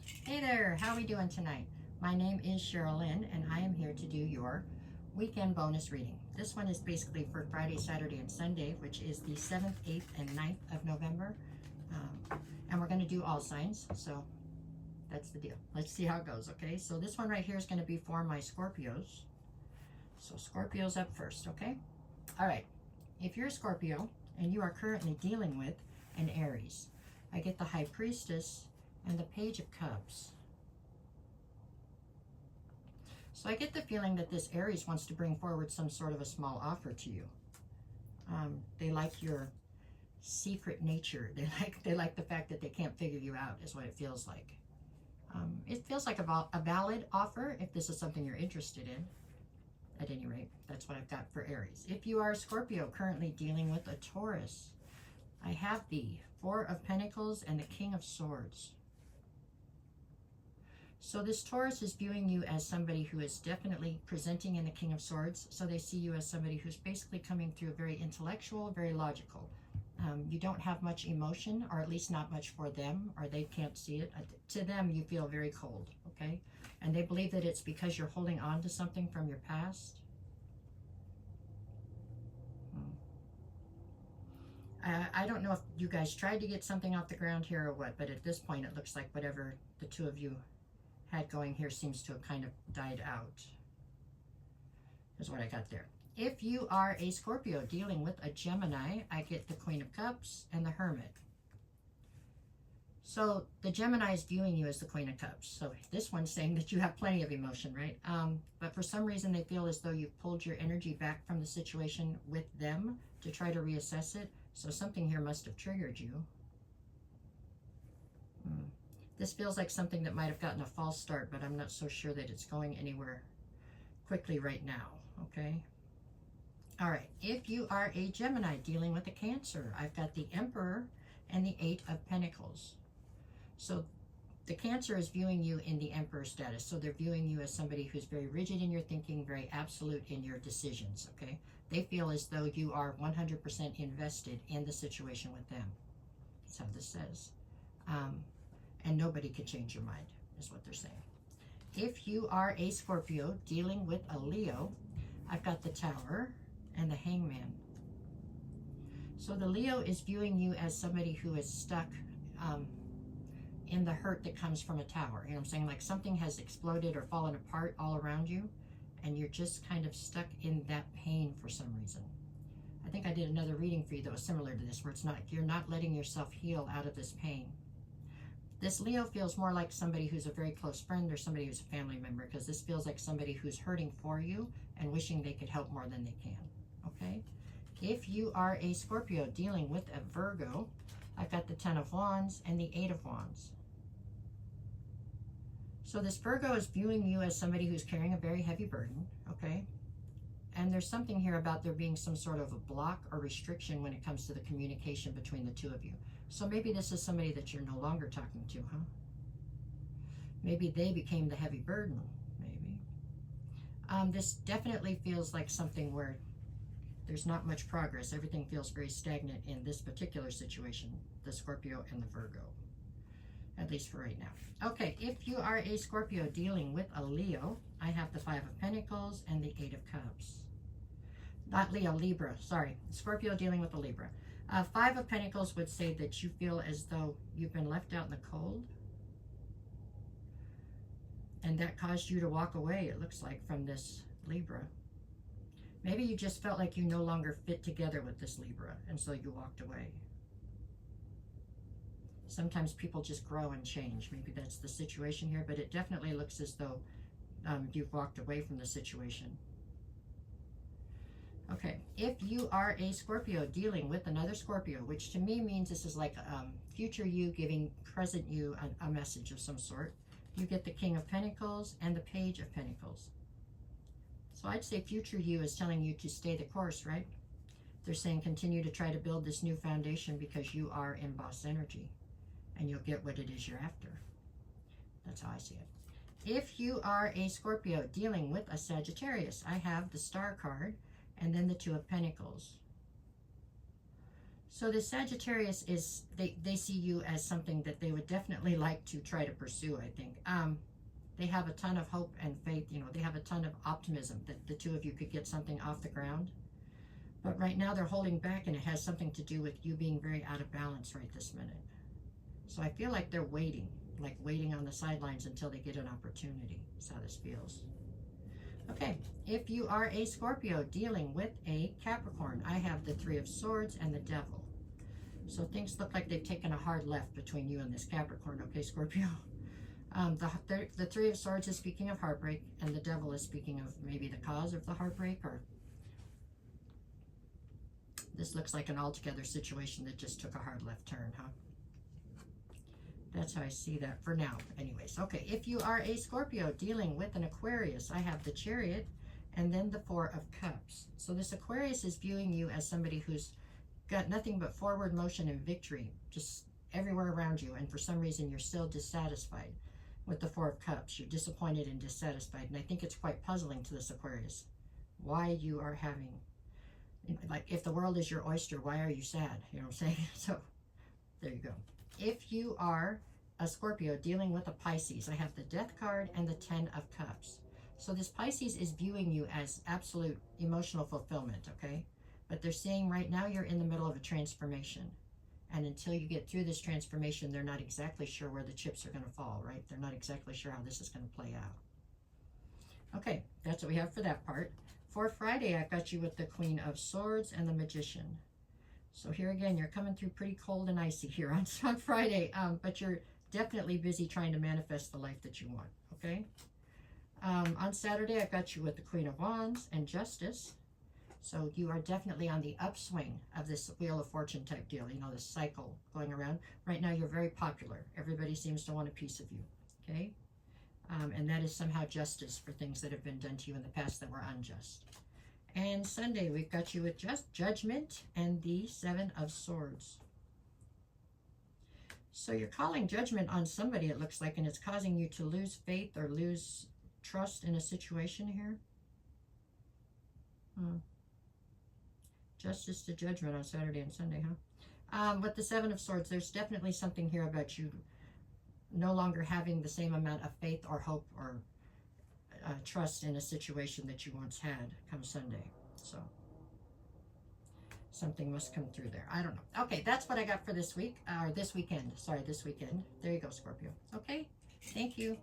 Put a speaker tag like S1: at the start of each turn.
S1: Hey there, how are we doing tonight? My name is Sherilyn, and I am here to do your weekend bonus reading. This one is basically for Friday, Saturday, and Sunday, which is the 7th, 8th, and 9th of November. And we're going to do all signs, so that's the deal. Let's see how it goes, okay? So this one right here is going to be for my Scorpios. So Scorpios up first, okay? All right, if you're a Scorpio and you are currently dealing with an Aries, I get the High Priestess and the Page of Cups. So I get the feeling that this Aries wants to bring forward some sort of a small offer to you. They like your secret nature. They like the fact that they can't figure you out, is what it feels like. It feels like a valid offer if this is something you're interested in. At any rate, that's what I've got for Aries. If you are a Scorpio currently dealing with a Taurus, I have the Four of Pentacles and the King of Swords. So this Taurus is viewing you as somebody who is definitely presenting in the King of Swords. So they see you as somebody who's basically coming through very intellectual, very logical. You don't have much emotion, or at least not much for them, or they can't see it. To them, you feel very cold, okay? And they believe that it's because you're holding on to something from your past. I don't know if you guys tried to get something off the ground here or what, but at this point it looks like whatever the two of you had going here seems to have kind of died out, is what I got there. If you are a Scorpio dealing with a Gemini, I get the Queen of Cups and the Hermit. So the Gemini is viewing you as the Queen of Cups. So this one's saying that you have plenty of emotion, right? But for some reason they feel as though you've pulled your energy back from the situation with them to try to reassess it. So something here must have triggered you. This feels like something that might have gotten a false start, but I'm not so sure that it's going anywhere quickly right now, okay? All right, if you are a Gemini dealing with a Cancer, I've got the Emperor and the Eight of Pentacles. So the Cancer is viewing you in the Emperor status. So they're viewing you as somebody who's very rigid in your thinking, very absolute in your decisions, okay? They feel as though you are 100% invested in the situation with them. That's how this says. And nobody can change your mind, is what they're saying. If you are a Scorpio dealing with a Leo, I've got the Tower and the Hangman. So the Leo is viewing you as somebody who is stuck in the hurt that comes from a tower. You know what I'm saying? Like something has exploded or fallen apart all around you, and you're just kind of stuck in that pain for some reason. I think I did another reading for you that was similar to this, where it's not, you're not letting yourself heal out of this pain. This Leo feels more like somebody who's a very close friend or somebody who's a family member, because this feels like somebody who's hurting for you and wishing they could help more than they can, okay? If you are a Scorpio dealing with a Virgo, I've got the Ten of Wands and the Eight of Wands. So this Virgo is viewing you as somebody who's carrying a very heavy burden, okay? And there's something here about there being some sort of a block or restriction when it comes to the communication between the two of you. So maybe this is somebody that you're no longer talking to, huh? Maybe they became the heavy burden, maybe. This definitely feels like something where there's not much progress. Everything feels very stagnant in this particular situation, the Scorpio and the Virgo, at least for right now. Okay, if you are a Scorpio dealing with a Leo, I have the Five of Pentacles and the Eight of Cups. Not Leo, Libra, sorry. Scorpio dealing with a Libra. Five of Pentacles would say that you feel as though you've been left out in the cold. And that caused you to walk away, it looks like, from this Libra. Maybe you just felt like you no longer fit together with this Libra, and so you walked away. Sometimes people just grow and change. Maybe that's the situation here, but it definitely looks as though you've walked away from the situation. Okay, if you are a Scorpio dealing with another Scorpio, which to me means this is like future you giving present you a message of some sort, you get the King of Pentacles and the Page of Pentacles. So I'd say future you is telling you to stay the course, right? They're saying continue to try to build this new foundation because you are in boss energy and you'll get what it is you're after. That's how I see it. If you are a Scorpio dealing with a Sagittarius, I have the Star card and then the Two of Pentacles. So the Sagittarius is, they see you as something that they would definitely like to try to pursue, I think. They have a ton of hope and faith, you know, they have a ton of optimism that the two of you could get something off the ground. But right now they're holding back, and it has something to do with you being very out of balance right this minute. So I feel like they're waiting, like waiting on the sidelines until they get an opportunity. That's how this feels. Okay, if you are a Scorpio dealing with a Capricorn, I have the Three of Swords and the Devil. So things look like they've taken a hard left between you and this Capricorn, okay, Scorpio? The Three of Swords is speaking of heartbreak, and the Devil is speaking of maybe the cause of the heartbreak, or this looks like an altogether situation that just took a hard left turn, huh? That's how I see that for now. Anyways, okay, if you are a Scorpio dealing with an Aquarius, I have the Chariot and then the Four of Cups. So this Aquarius is viewing you as somebody who's got nothing but forward motion and victory just everywhere around you, and for some reason you're still dissatisfied with the Four of Cups. You're disappointed and dissatisfied, and I think it's quite puzzling to this Aquarius why you are having, you know, like, if the world is your oyster, why are you sad? You know what I'm saying? So there you go. If you are a Scorpio dealing with a Pisces, I have the Death card and the Ten of Cups. So this Pisces is viewing you as absolute emotional fulfillment, okay? But they're saying right now you're in the middle of a transformation. And until you get through this transformation, they're not exactly sure where the chips are going to fall, right? They're not exactly sure how this is going to play out. Okay, that's what we have for that part. For Friday, I've got you with the Queen of Swords and the Magician. So here again, you're coming through pretty cold and icy here on Friday, but you're definitely busy trying to manifest the life that you want, okay? On Saturday, I've got you with the Queen of Wands and Justice. So you are definitely on the upswing of this Wheel of Fortune type deal, you know, this cycle going around. Right now, you're very popular. Everybody seems to want a piece of you, okay? And that is somehow justice for things that have been done to you in the past that were unjust. And Sunday, we've got you with just Judgment and the Seven of Swords. So you're calling judgment on somebody, it looks like, and it's causing you to lose faith or lose trust in a situation here. Justice to Judgment on Saturday and Sunday, huh? With the Seven of Swords, there's definitely something here about you no longer having the same amount of faith or hope or trust in a situation that you once had come Sunday. So something must come through there. I don't know. Okay, that's what I got for this week, or this weekend. Sorry, this weekend. There you go, Scorpio. Okay, thank you.